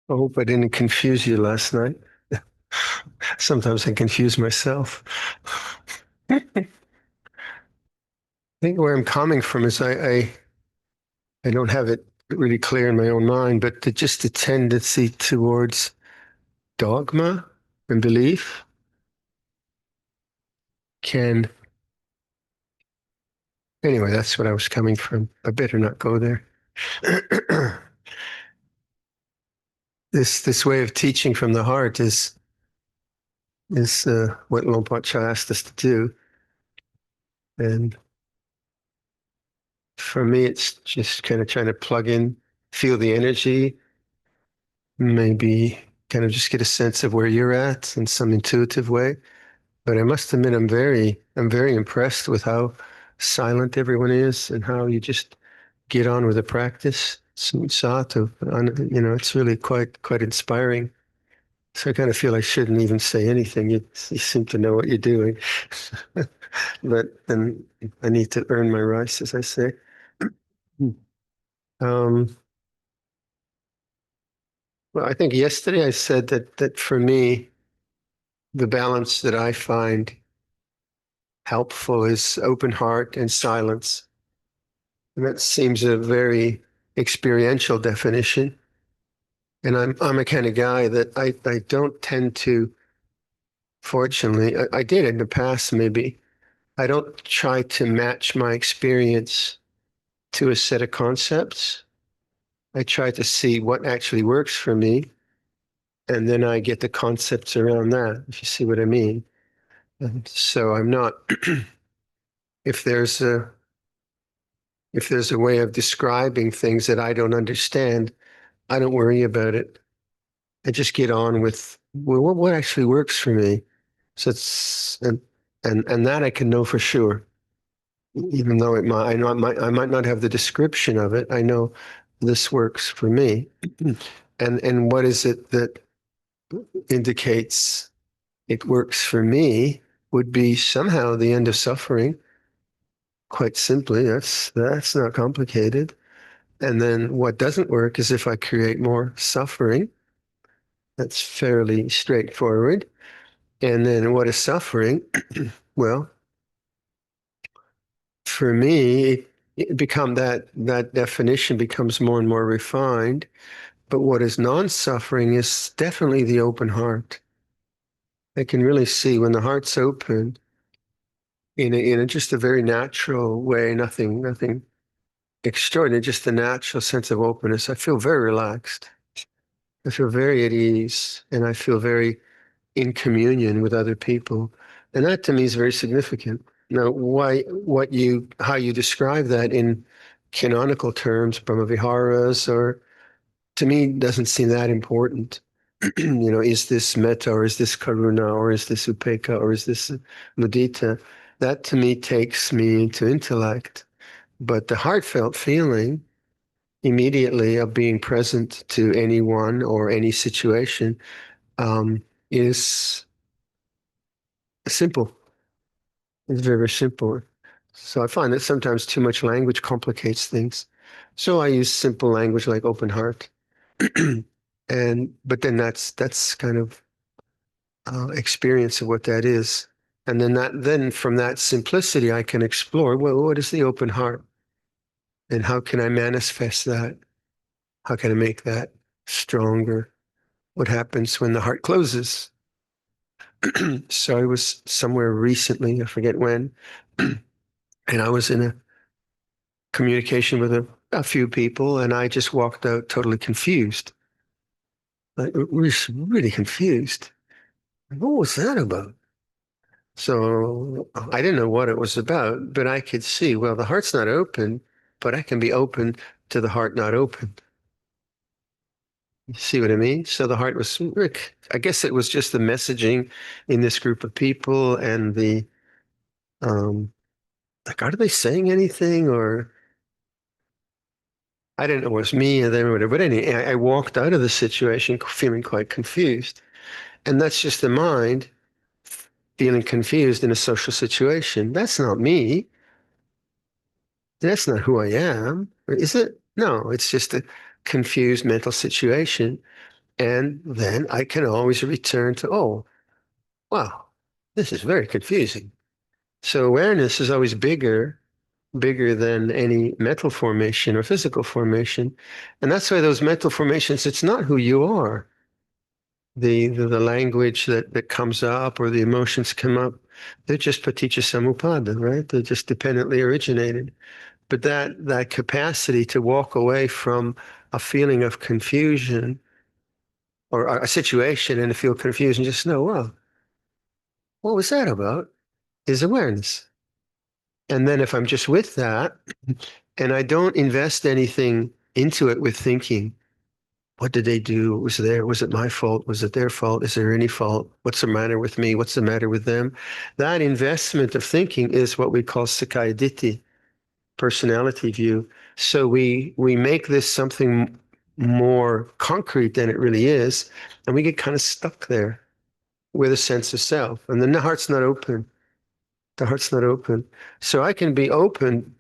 I hope I didn't confuse you last night. Sometimes I confuse myself. I think where I'm coming from is I don't have it really clear in my own mind, but just the tendency towards dogma and belief can, anyway, that's what I was coming from. I better not go there. This way of teaching from the heart is what Luangpor asked us to do. And for me, it's just kind of trying to plug in, feel the energy, maybe kind of just get a sense of where you're at in some intuitive way. But I must admit, I'm very impressed with how silent everyone is and how you just get on with the practice. Sato, it's really quite inspiring. So I kind of feel I shouldn't even say anything. You seem to know what you're doing. But then I need to earn my rice, as I say. Um, well, I think yesterday I said that for me, the balance that I find helpful is open heart and silence. And that seems a very experiential definition. And I'm a kind of guy that I don't tend to, fortunately, I did in the past maybe. I don't try to match my experience to a set of concepts. I try to see what actually works for me, and then I get the concepts around that, if you see what I mean. And so I'm not, if there's a if there's a way of describing things that I don't understand, I don't worry about it. I just get on with well, what actually works for me. So it's and that I can know for sure, even though I might not have the description of it. I know this works for me. And what is it that indicates it works for me would be somehow the end of suffering. Quite simply, that's not complicated. And then what doesn't work is if I create more suffering. That's fairly straightforward. And then what is suffering? Well, for me, that definition becomes more and more refined. But what is non-suffering is definitely the open heart. I can really see when the heart's open in just a very natural way, nothing extraordinary, just a natural sense of openness. I feel very relaxed. I feel very at ease, and I feel very in communion with other people. And that to me is very significant. Now, how you describe that in canonical terms, Brahmaviharas, or to me, doesn't seem that important. Is this metta, or is this karuna, or is this upekkha, or is this mudita? That to me takes me into intellect. But the heartfelt feeling immediately of being present to anyone or any situation is simple. It's very, very simple. So I find that sometimes too much language complicates things. So I use simple language like open heart. But then that's kind of experience of what that is. And then from that simplicity, I can explore, well, what is the open heart? And how can I manifest that? How can I make that stronger? What happens when the heart closes? So I was somewhere recently, I forget when, and I was in a communication with a few people, and I just walked out totally confused. Like, really confused. What was that about? So I didn't know what it was about, but I could see, well, the heart's not open, but I can be open to the heart not open. You see what I mean? So the heart was, I guess it was just the messaging in this group of people and um, like, are they saying anything? Or I didn't know it was me or them or whatever. But anyway, I walked out of the situation feeling quite confused. And that's just the mind feeling confused in a social situation. That's not me. That's not who I am. Is it? No, it's just a confused mental situation. And then I can always return to, oh, wow, this is very confusing. So awareness is always bigger than any mental formation or physical formation. And that's why those mental formations, it's not who you are. The language that comes up or the emotions come up, they're just paticca samuppada, right? They're just dependently originated. But that capacity to walk away from a feeling of confusion or a situation and to feel confused and just know, well, what was that about? Is awareness. And then if I'm just with that and I don't invest anything into it with thinking, what did they do? Was it my fault? Was it their fault? Is there any fault? What's the matter with me? What's the matter with them? That investment of thinking is what we call Sakkaya Ditthi, personality view. So we make this something more concrete than it really is, and we get kind of stuck there with a sense of self. And then the heart's not open. The heart's not open. So I can be open.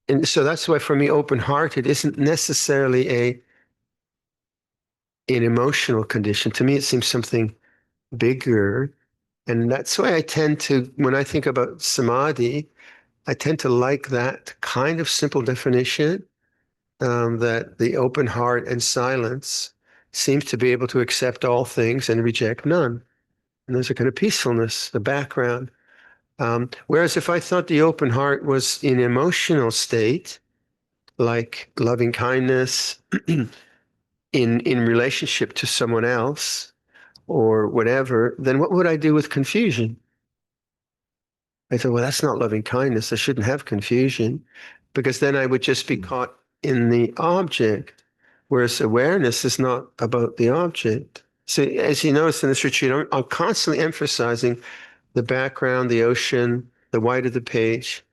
And so that's why for me, open-hearted isn't necessarily an emotional condition. To me, it seems something bigger. And that's why I tend to, when I think about samadhi, I tend to like that kind of simple definition, that the open heart and silence seems to be able to accept all things and reject none. And there's a kind of peacefulness, the background. Whereas if I thought the open heart was in emotional state, like loving kindness in relationship to someone else or whatever, then what would I do with confusion? I thought, well, that's not loving kindness. I shouldn't have confusion because then I would just be caught in the object, whereas awareness is not about the object. So as you notice in this retreat, I'm constantly emphasizing the background, the ocean, the white of the page,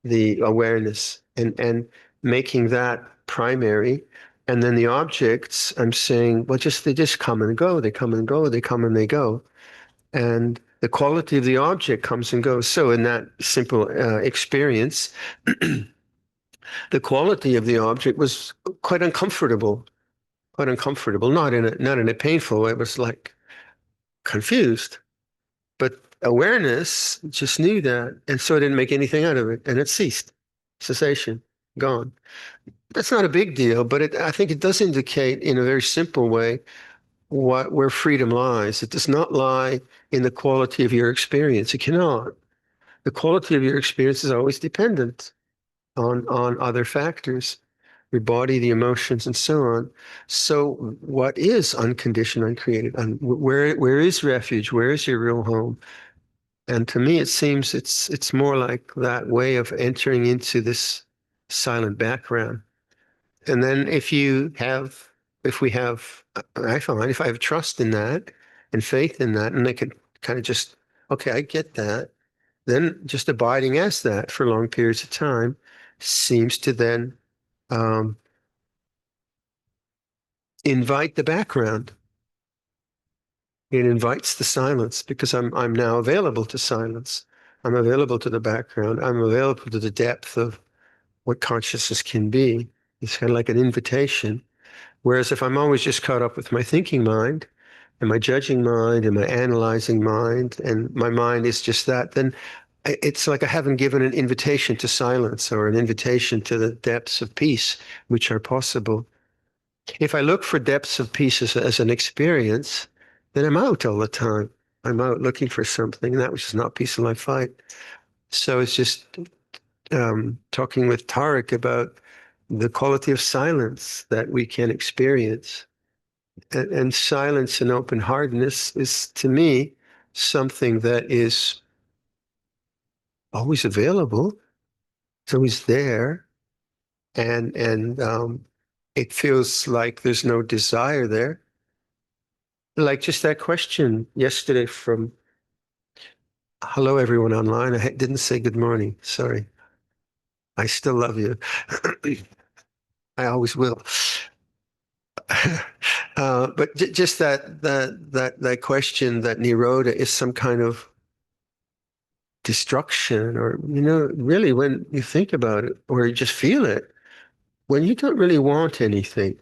the awareness, and making that primary. And then the objects, I'm saying, well, they just come and go. They come and go. They come and they go. And the quality of the object comes and goes. So in that simple experience, the quality of the object was quite uncomfortable, not in a painful way. It was like confused. But awareness just knew that, and so it didn't make anything out of it, and it ceased. Cessation, gone. That's not a big deal, but I think it does indicate in a very simple way where freedom lies. It does not lie in the quality of your experience. It cannot. The quality of your experience is always dependent on other factors, your body, the emotions, and so on. So what is unconditioned, uncreated? And where is refuge? Where is your real home? And to me, it seems it's more like that way of entering into this silent background. And then if we have, I find if I have trust in that and faith in that, and I can kind of just, okay, I get that, then just abiding as that for long periods of time seems to then um, invite the background. It invites the silence because I'm now available to silence. I'm available to the background. I'm available to the depth of what consciousness can be. It's kind of like an invitation. Whereas if I'm always just caught up with my thinking mind and my judging mind and my analyzing mind, and my mind is just that, then it's like I haven't given an invitation to silence or an invitation to the depths of peace which are possible. If I look for depths of peace as an experience, then I'm out all the time. I'm out looking for something, and that which is not peace and life fight. So it's just talking with Tarek about the quality of silence that we can experience. And silence and open-heartedness is, to me, something that is always available. It's always there. And it feels like there's no desire there. Like just that question yesterday from, hello, everyone online. I didn't say good morning. Sorry. I still love you. I always will. But just that question that Nirodha is some kind of destruction, or really, when you think about it, or you just feel it, when you don't really want anything,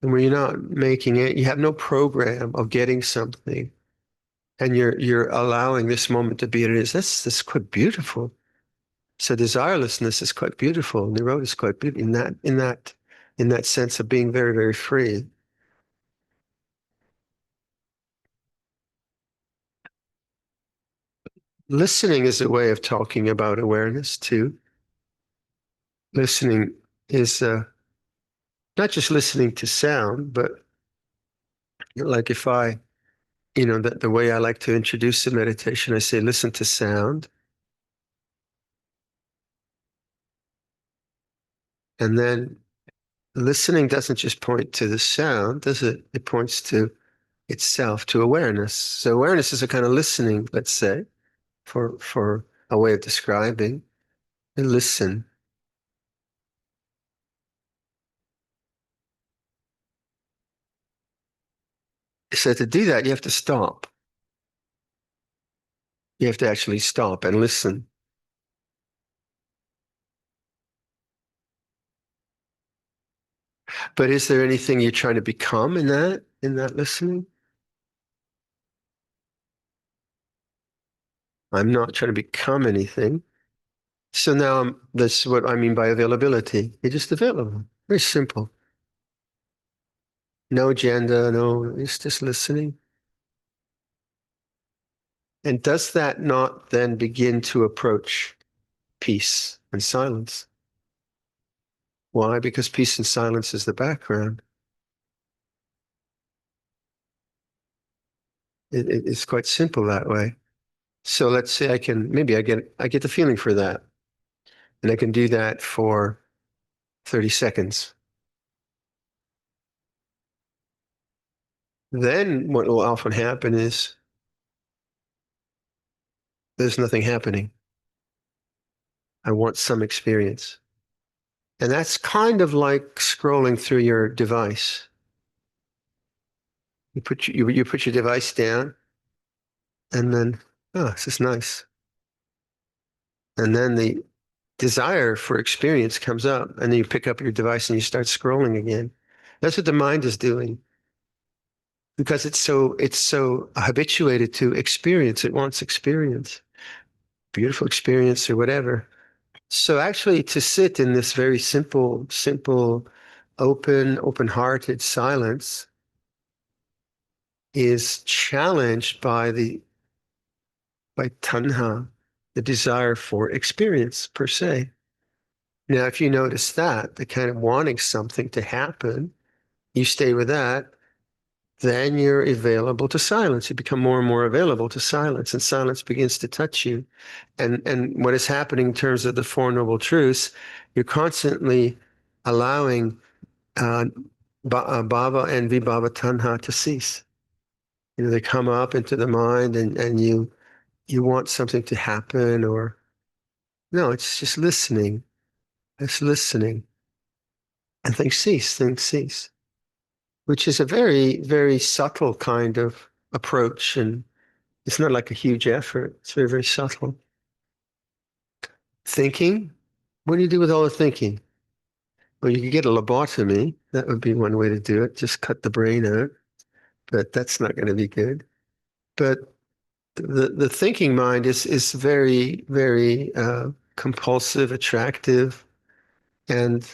And when you're not making it, you have no program of getting something, and you're allowing this moment to be what it is. That's quite beautiful. So desirelessness is quite beautiful. Nirodha is quite beautiful in that sense of being very, very free. Listening is a way of talking about awareness too. Listening is not just listening to sound, but like if the way I like to introduce the meditation, I say, listen to sound. And then listening doesn't just point to the sound, does it? It points to itself, to awareness. So awareness is a kind of listening, let's say, for a way of describing. And listen. So to do that, you have to stop. You have to actually stop and listen. But is there anything you're trying to become in that listening? I'm not trying to become anything. So now that's what I mean by availability. You're just available. Very simple. No agenda, no, it's just listening. And does that not then begin to approach peace and silence? Why? Because peace and silence is the background. It's quite simple that way. So let's say maybe I get the feeling for that. And I can do that for 30 seconds. Then what will often happen is there's nothing happening. I want some experience. And that's kind of like scrolling through your device. You put your device down, and then, oh, this is nice. And then the desire for experience comes up, and then you pick up your device and you start scrolling again. That's what the mind is doing because it's so habituated to experience. It wants experience, beautiful experience or whatever. So actually, to sit in this very simple, open-hearted silence is challenged by tanha, the desire for experience per se. Now, if you notice that, the kind of wanting something to happen, you stay with that, then you're available to silence. You become more and more available to silence, and silence begins to touch you. And what is happening in terms of the Four Noble Truths, you're constantly allowing uh, bhava and vibhava tanha to cease. They come up into the mind, and you want something to happen, or no, it's just listening. It's listening. And things cease, which is a very, very subtle kind of approach. And it's not like a huge effort. It's very, very subtle. Thinking, what do you do with all the thinking? Well, you could get a lobotomy. That would be one way to do it. Just cut the brain out. But that's not going to be good. But the thinking mind is very, very compulsive, attractive. And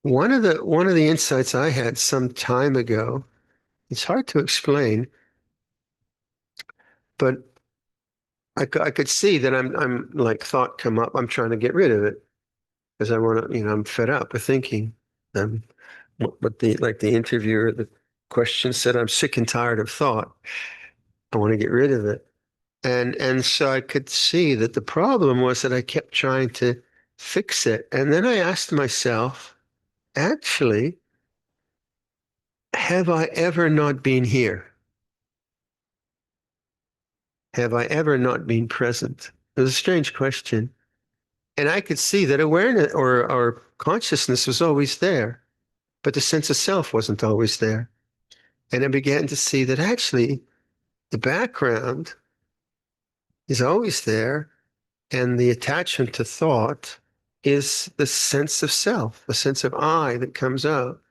one of the insights I had some time ago, it's hard to explain, but I could see that I'm like thought come up. I'm trying to get rid of it because I want to, I'm fed up with thinking. Um, what the interviewer, the question said, I'm sick and tired of thought. I want to get rid of it. And so I could see that the problem was that I kept trying to fix it. And then I asked myself, actually, have I ever not been here? Have I ever not been present? It was a strange question. And I could see that awareness or consciousness was always there, but the sense of self wasn't always there. And I began to see that actually the background is always there, and the attachment to thought is the sense of self, the sense of I that comes out.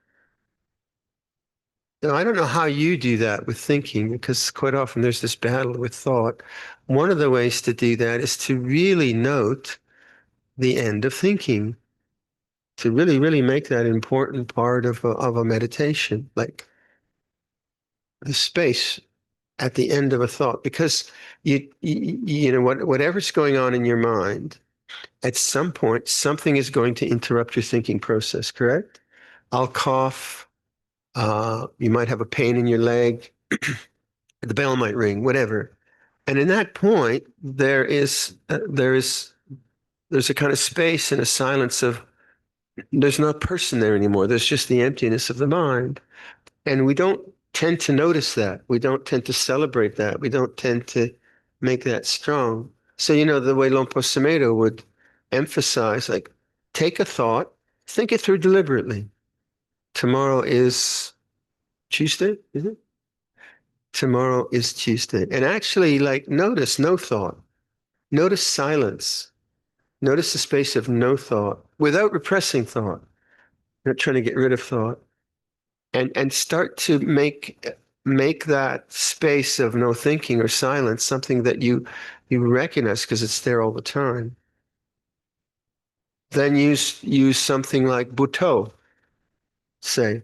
Now, I don't know how you do that with thinking, because quite often there's this battle with thought. One of the ways to do that is to really note the end of thinking, to really, really make that important part of a meditation, like the space at the end of a thought, because you know whatever's going on in your mind, at some point something is going to interrupt your thinking process, correct? I'll cough, you might have a pain in your leg, the bell might ring, whatever. And in that point, there's a kind of space and a silence of there's no person there anymore. There's just the emptiness of the mind. And we don't tend to notice that. We don't tend to celebrate that. We don't tend to make that strong. So, you know, the way Luangpor would emphasize, like, take a thought, think it through deliberately. Tomorrow is Tuesday, is it? Tomorrow is Tuesday. And actually, like, notice no thought. Notice silence. Notice the space of no thought without repressing thought. Not trying to get rid of thought. And start to make that space of no thinking or silence something that you recognize because it's there all the time. Then use something like Bhutto. Say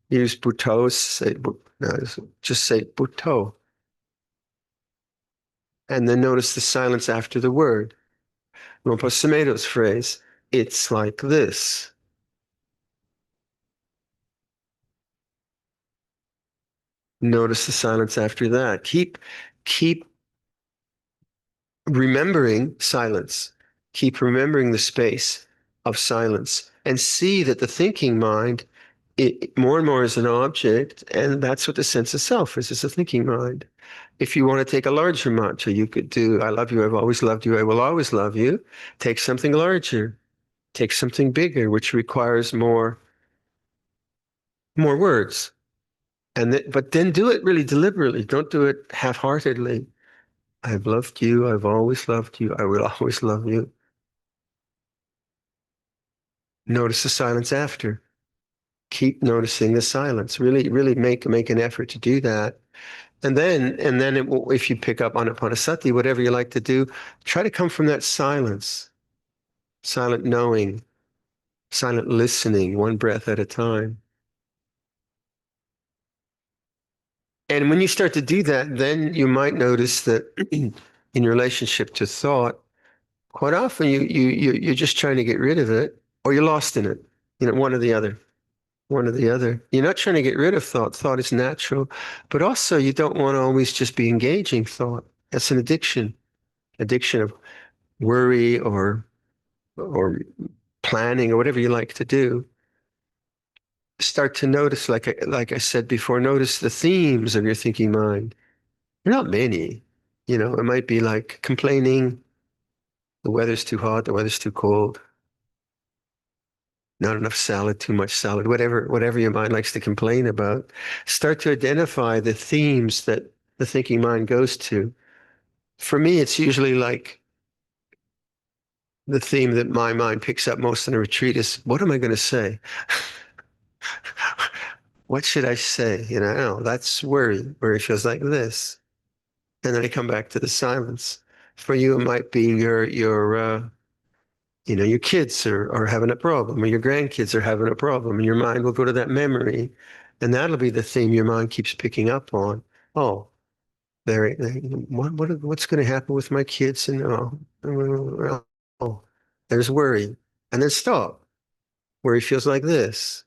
use Bhutto. No, just say Bhutto, and then notice the silence after the word. Luangpor Sumedho's phrase, "It's like this." Notice the silence after that. Keep remembering silence. Keep remembering the space of silence and see that the thinking mind, more and more is an object, and that's what the sense of self is a thinking mind. If you want to take a larger mantra, you could do, I love you, I've always loved you, I will always love you. Take something larger, take something bigger, which requires more words. But then do it really deliberately. Don't do it half-heartedly. I've loved you, I've always loved you, I will always love you. Notice the silence after. Keep noticing the silence. Really, really make an effort to do that. And then if you pick up Anapanasati, whatever you like to do, try to come from that silence, silent knowing, silent listening, one breath at a time. And when you start to do that, then you might notice that in relationship to thought, quite often you're just trying to get rid of it, or you're lost in it. You know, one or the other. One or the other. You're not trying to get rid of thought. Thought is natural, but also you don't want to always just be engaging thought. That's an addiction of worry or planning or whatever you like to do. Start to notice, like I said before, notice the themes of your thinking mind. They're not many. You know, it might be like complaining, the weather's too hot, the weather's too cold, not enough salad, too much salad, whatever your mind likes to complain about. Start to identify the themes that the thinking mind goes to. For me, it's usually like the theme that my mind picks up most in a retreat is, what am I going to say? What should I say? You know, oh, that's worry. Worry feels like this. And then I come back to the silence. For you, it might be your kids are having a problem, or your grandkids are having a problem, and your mind will go to that memory, and that'll be the theme your mind keeps picking up on. Oh, what's going to happen with my kids? And oh, there's worry, and then stop. Worry feels like this.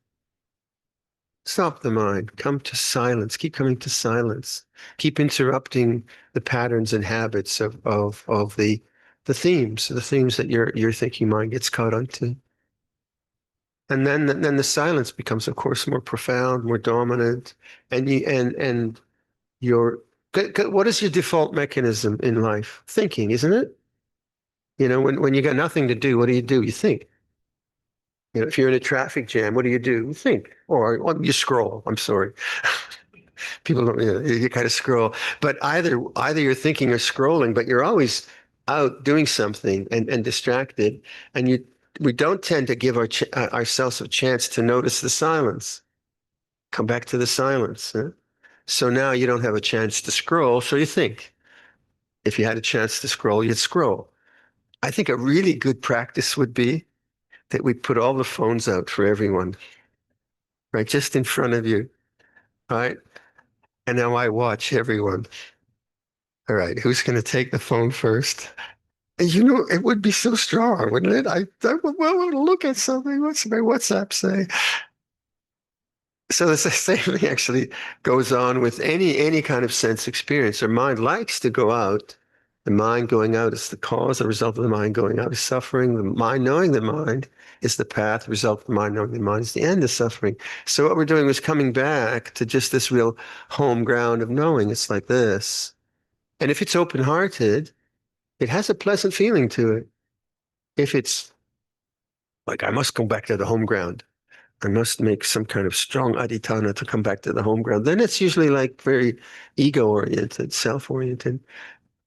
Stop the mind. Come to silence. Keep coming to silence. Keep interrupting the patterns and habits of the themes that your thinking mind gets caught onto. And then the silence becomes, of course, more profound, more dominant, and your what is your default mechanism in life? Thinking, isn't it? You know, when you got nothing to do, what do? You think. You know, if you're in a traffic jam, what do? You think, or well, you scroll. I'm sorry. People don't, you kind of scroll, but either you're thinking or scrolling, but you're always out doing something and distracted, and we don't tend to give ourselves a chance to notice the silence. come back to the silence. Huh? So now you don't have a chance to scroll, so you think. If you had a chance to scroll, you'd scroll. I think a really good practice would be that we put all the phones out for everyone, right? Just in front of you, right? And now I watch everyone. All right, who's going to take the phone first? And it would be so strong, wouldn't it? I would want to look at something. What's my WhatsApp say? So the same thing actually goes on with any kind of sense experience. Our mind likes to go out. The mind going out is the cause. The result of the mind going out is suffering. The mind knowing the mind is the path. The result of the mind knowing the mind is the end of suffering. So what we're doing is coming back to just this real home ground of knowing. It's like this. And if it's open-hearted, it has a pleasant feeling to it. If it's like, I must go back to the home ground, I must make some kind of strong adhitthana to come back to the home ground. Then it's usually like very ego-oriented, self-oriented.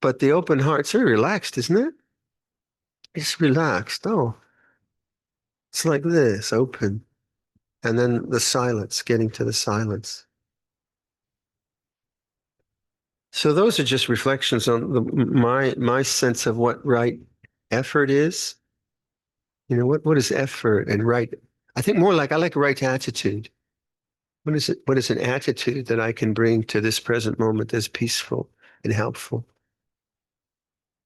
But the open heart's very relaxed, isn't it? It's relaxed. Oh, it's like this, open. And then the silence, getting to the silence. So those are just reflections on my sense of what right effort is. What is effort and right? I think more like I like right attitude. What is it? What is an attitude that I can bring to this present moment that's peaceful and helpful?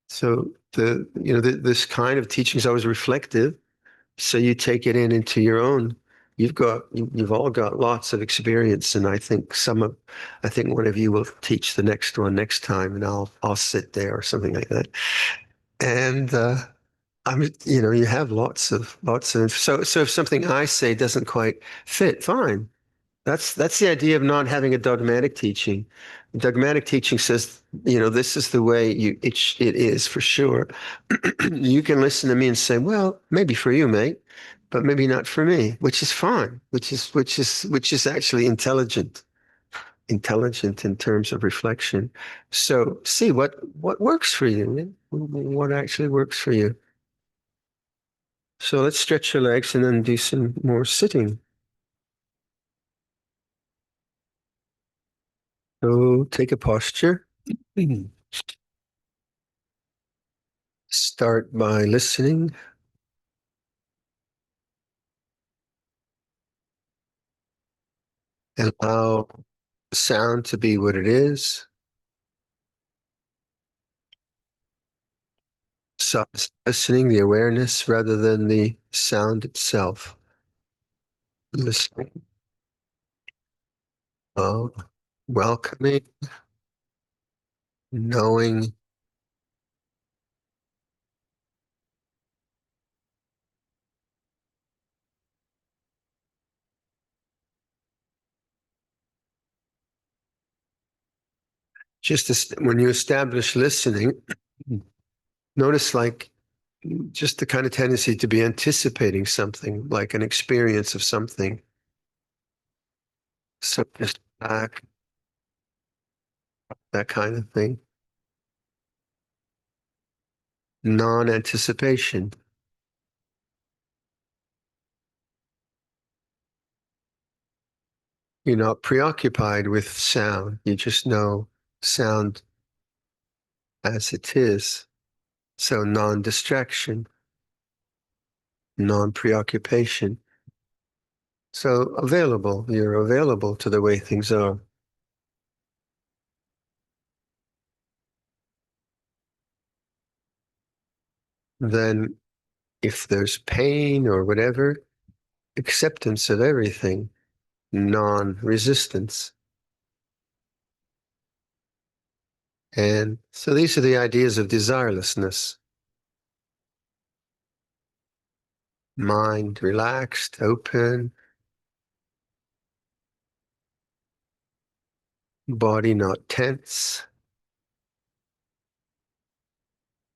So this kind of teaching is always reflective. So you take it into your own. You've all got lots of experience, and I think one of you will teach the next one next time, and I'll sit there or something like that. And you have lots of. So if something I say doesn't quite fit, fine. That's the idea of not having a dogmatic teaching. Dogmatic teaching says, this is the way it is for sure. You can listen to me and say, well, maybe for you, mate, but maybe not for me, which is fine, which is actually intelligent in terms of reflection. So see what works for you, what actually works for you. So let's stretch your legs and then do some more sitting. So take a posture. Start by listening. Allow sound to be what it is. So listening, the awareness rather than the sound itself. Listening, uh, welcoming, knowing, just as when you establish listening, notice like just the kind of tendency to be anticipating something, like an experience of something. So just back, that kind of thing. Non-anticipation. You're not preoccupied with sound. You just know sound as it is. So non-distraction, non-preoccupation. So you're available to the way things are. Then if there's pain or whatever, acceptance of everything, non-resistance. And so these are the ideas of desirelessness. Mind relaxed, open, body not tense,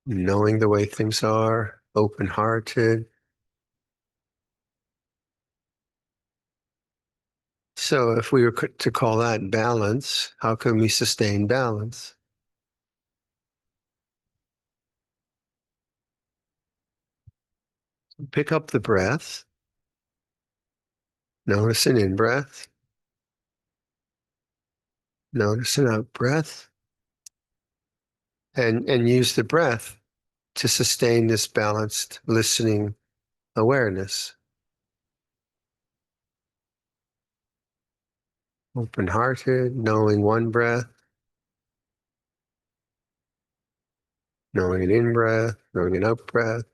knowing the way things are, open-hearted. So if we were to call that balance, how can we sustain balance? Pick up the breath. Notice an in-breath Notice an out breath and use the breath to sustain this balanced listening awareness. Open-hearted, knowing one breath, knowing an in-breath, knowing an out-breath.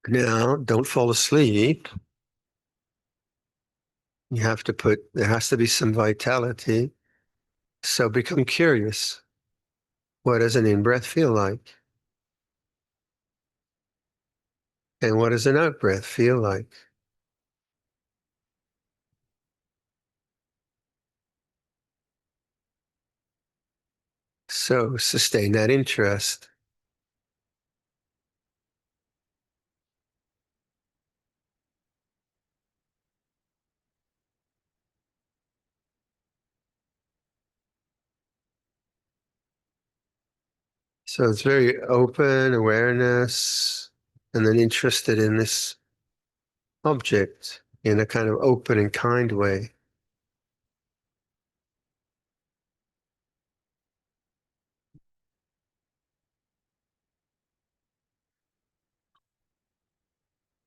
Now, don't fall asleep. There has to be some vitality. So become curious. What does an in-breath feel like? And what does an out-breath feel like? So sustain that interest. So it's very open awareness and then interested in this object in a kind of open and kind way.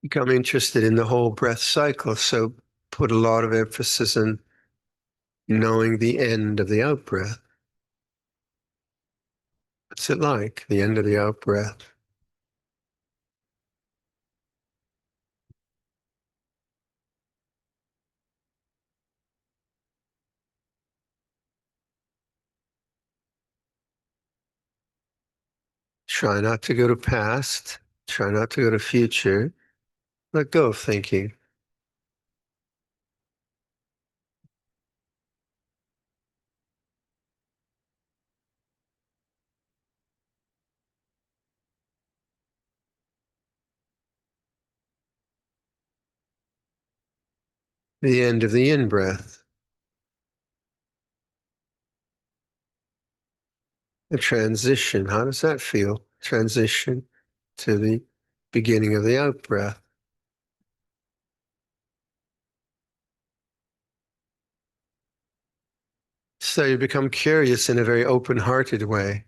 Become interested in the whole breath cycle. So put a lot of emphasis in knowing the end of the out breath. What's it like, the end of the out breath? Try not to go to past. Try not to go to future. Let go of thinking. The end of the in-breath. The transition. How does that feel? Transition to the beginning of the out-breath. So you become curious in a very open-hearted way.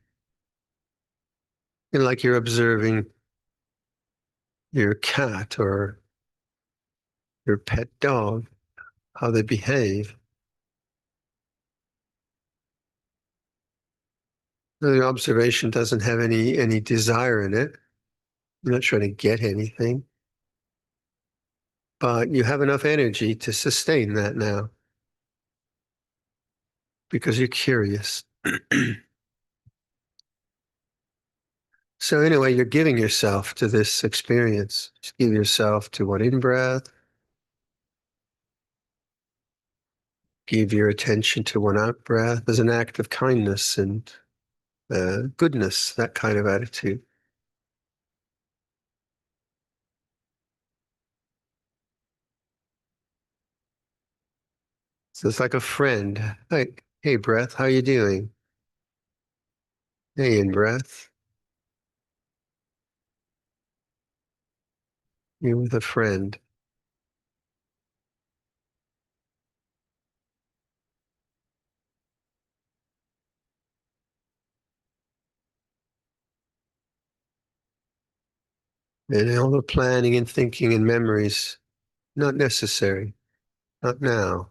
And like you're observing your cat or your pet dog, how they behave. The observation doesn't have any desire in it. You're not trying to get anything. But you have enough energy to sustain that now because you're curious. So anyway, you're giving yourself to this experience. Just give yourself to one in-breath. Give your attention to one out-breath as an act of kindness and goodness, that kind of attitude. So it's like a friend. Like, hey, breath, how you doing? Hey, in-breath. You're with a friend. And all the planning and thinking and memories, not necessary. Not now.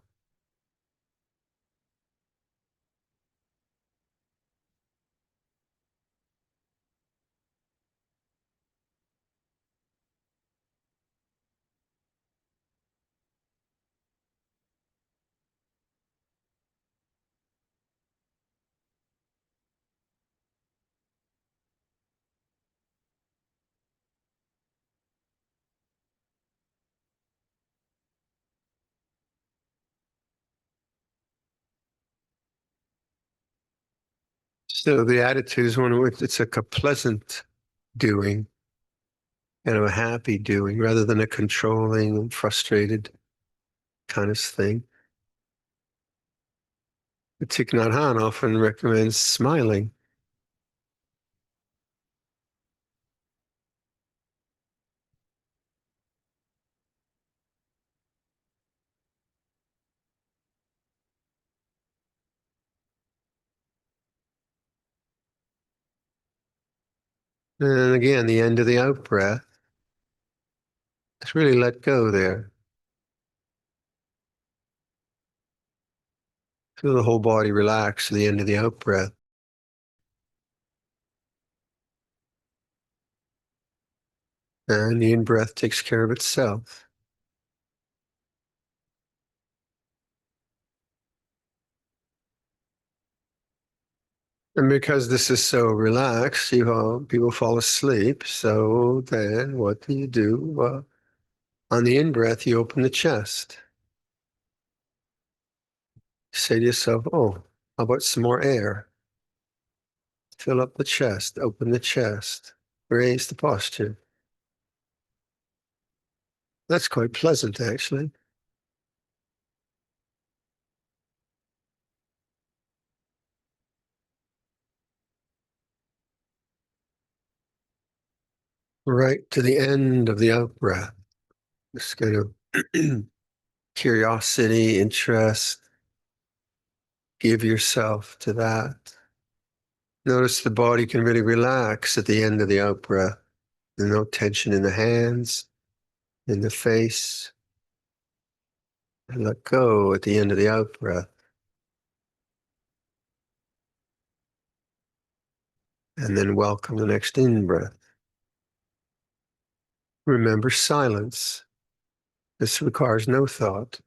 So the attitude is one which it's like a pleasant doing and a happy doing rather than a controlling and frustrated kind of thing. The Thich Nhat Hanh often recommends smiling. And again, the end of the out breath. Just really let go there. Feel the whole body relax at the end of the out breath. And the in breath takes care of itself. And because this is so relaxed, people fall asleep. So then what do you do? On the in breath, you open the chest. Say to yourself, oh, how about some more air? Fill up the chest, open the chest, raise the posture. That's quite pleasant, actually. Right to the end of the out breath. This kind of curiosity, interest, give yourself to that. Notice the body can really relax at the end of the out breath. There's no tension in the hands, in the face. And let go at the end of the out breath. And then welcome the next in breath. Remember silence. This requires no thought.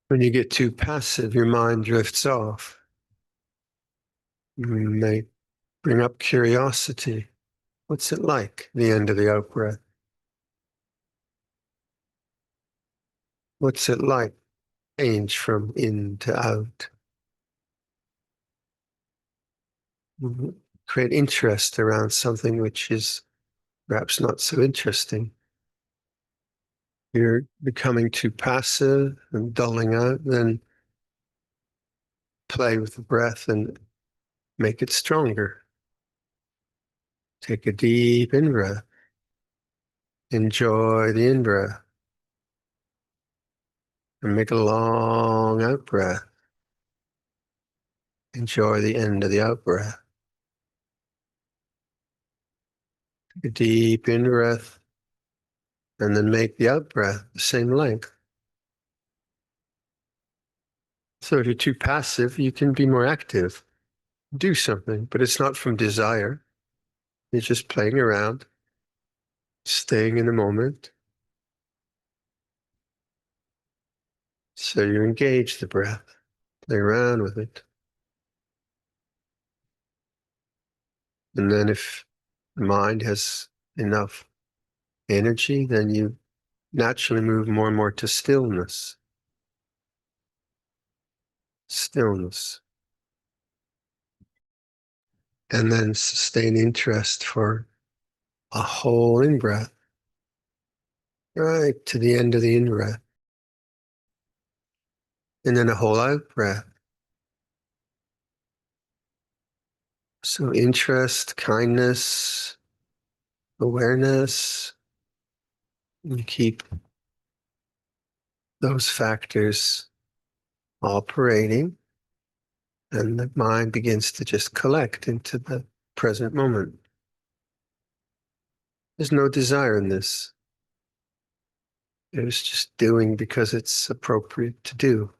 When you get too passive, your mind drifts off. You may bring up curiosity. What's it like, the end of the out breath? What's it like, change from in to out? Create interest around something which is perhaps not so interesting. You're becoming too passive and dulling out, then play with the breath and make it stronger. Take a deep in breath. Enjoy the in breath. And make a long out breath. Enjoy the end of the out breath. Take a deep in breath. And then make the out breath the same length. So if you're too passive, you can be more active. Do something, but it's not from desire. You're just playing around, staying in the moment. So you engage the breath, play around with it. And then if the mind has enough energy, then you naturally move more and more to stillness. Stillness. And then sustain interest for a whole in-breath, right to the end of the in-breath. And then a whole out-breath. So interest, kindness, awareness, and keep those factors operating, and the mind begins to just collect into the present moment. There's no desire in this. It's just doing because it's appropriate to do.